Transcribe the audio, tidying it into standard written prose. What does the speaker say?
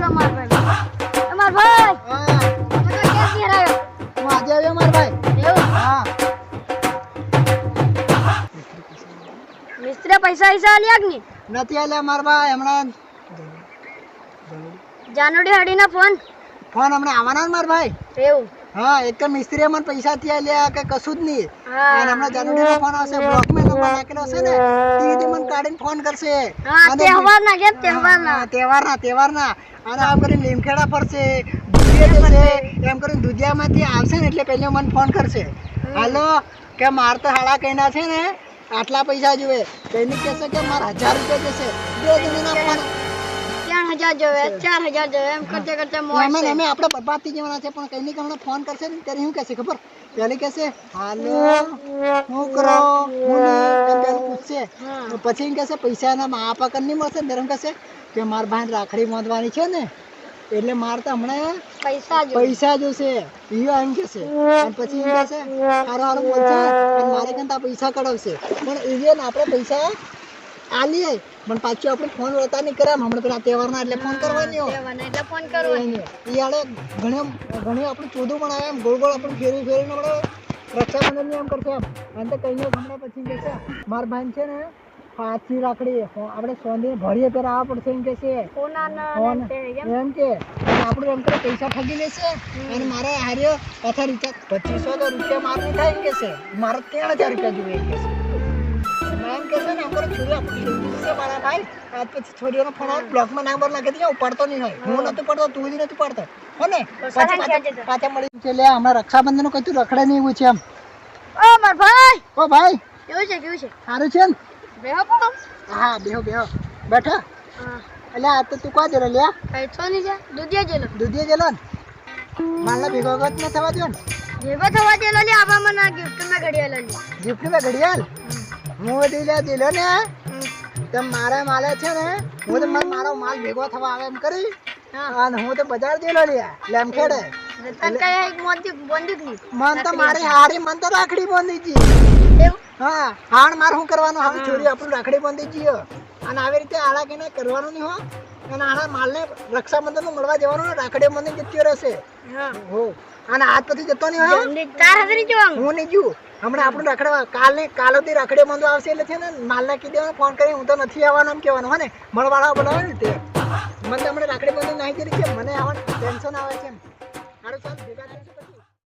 અમાર ભાઈ હા તમે તો કેમ ઘેર આવ્યો હું આજે આવ્યો માર ભાઈ એવું હા મિસ્ત્રી પૈસા આલ્યા કે નથી આલ્યા માર ભાઈ હમણાં જાનુડી હડીના ફોન હમણાં આવવાના ને માર ભાઈ એવું હા એક તો મિસ્ત્રીએ મને પૈસા થી આલ્યા કે કશું જ નહીં હા. અને હમણાં જાનુડીનો ફોન આવશે બ્લોકમાં નંબર નાખેલો છે ને તીથી મને કાઢીને ફોન કરશે હા અને તહેવારના કેમ તહેવારના તહેવારના અને આમ કરીને લીમખેડા ફરશે દુધિયા જશે એમ કરીને દુધિયામાંથી આવશે ને એટલે પહેલા મને ફોન કરશે હાલો કે માર તો હાડા કઈના છે ને આટલા પૈસા જોઈએ કઈની કહેશે કે માર 1000 રૂપિયા જશે બે જણીના ફોન 4000 જોવે 4000 જોવે એમ કરતે કરતે મોજ છે અમે આપણે બરબાદ થઈ જવાના છે પણ કઈની હમણાં ફોન કરશે ને ત્યારે શું કહેશે ખબર પહેલી કહેશે હાલો હું કરો હું એમ પહેલું પૂછશે પછી એમ કહેશે પૈસાના મા આપા કર નહીં મળશે ને ત્યારે એમ કહેશે કે માર ભાઈ રાખડી બાંધવાની છે ને એટલે માર તો હમણાં પૈસા જોશે ઈયો એમ કહેશે અને પછી એમ કહેશે હારું બોલશે અને મારે કંતા પૈસા કઢાવશે પણ એ ને આપણે પૈસા આલીએ પણ પાછું આપણે ફોન વળતા નહીં કરે હમણાં પેલા તહેવારના એટલે ફોન કરવાની એટલે ફોન કરવાનો ઈયાડે ઘણી આપણે ચોદું પણ આવે એમ ગોળ ગોળ આપણે ફેરવીને આપણે રક્ષાબંધન એમ કરશે એમ અને તો કહીને હમણાં પછી કહેશે માર ભાઈ છે ને પાછી રાખડી આપણે સોંધી ભરીએ ત્યારે આવવા પડશે એમ કહેશે એમ કે આપણે એમ કરે પૈસા ઠગી લેશે અને મારે હાર્યો પાછા રિચાર્જ 2500 રૂપિયા મારું થાય એમ કહેશે મારે 3000 રૂપિયા જોઈએ એમ કહેશે એમ કહેશે ને આપણે છોરી આપણે છે મારા ભાઈ આજ પછી છોરીઓનો ફોન આવે બ્લોકમાં નંબર નાખી દઈએ ઉપાડતો નહીં હોય હું નતું પડતો તું જ નથી પડતો હો ને પાછા મળી છે લે હમણાં રક્ષાબંધનનું કઈ તું રખડે નહીં એવું છે એમ ઓ માર ભાઈ ઓ ભાઈ કેવું છે સારું છે ને બેહો પડો હા બેહો બેઠા એટલે આ તો તું કા જરો લ્યા કઈ છો નહીં જા દૂધિયા જેલો ને માલના ભેગો વખત ન થવા દો ને ભેગો થવા દેલો લે આવા મને ગિફ્ટમાં ઘડિયાળ આલી ગિફ્ટમાં ઘડિયાળ હું દિલો ને તો મારે માલે છે ને હું તો મારો માલ ભેગો થવા આવે એમ કરી અને હું તો બજાર દેલો લ્યા લેમખેડે મન તો મારી હારી મન તો રાખડી બાંધી જી હા હાણ માર શું કરવાનું હવે છોરી આપણું રાખડી બાંધી જઈએ અને આવી રીતે આળા કઈને કરવાનું નહીં હો અને આના માલને રક્ષાબંધનનું મળવા જવાનું રાખડી બાંધી જતી રહેશે હો અને આજ પછી જતો નહીં હોય હું નહીં જુ હમણાં આપણું રાખડવા કાલોથી રાખડી બાંધવા આવશે એટલે છે ને માલને કીધે ફોન કરી હું તો નથી આવવાનો એમ કહેવાનું હો ને મળવાળા બનાવે ને તે મને તો હમણાં રાખડી બાંધી નાખી દીધી છે મને આવવાનું ટેન્શન આવે છે સારું ચાલ ભેગા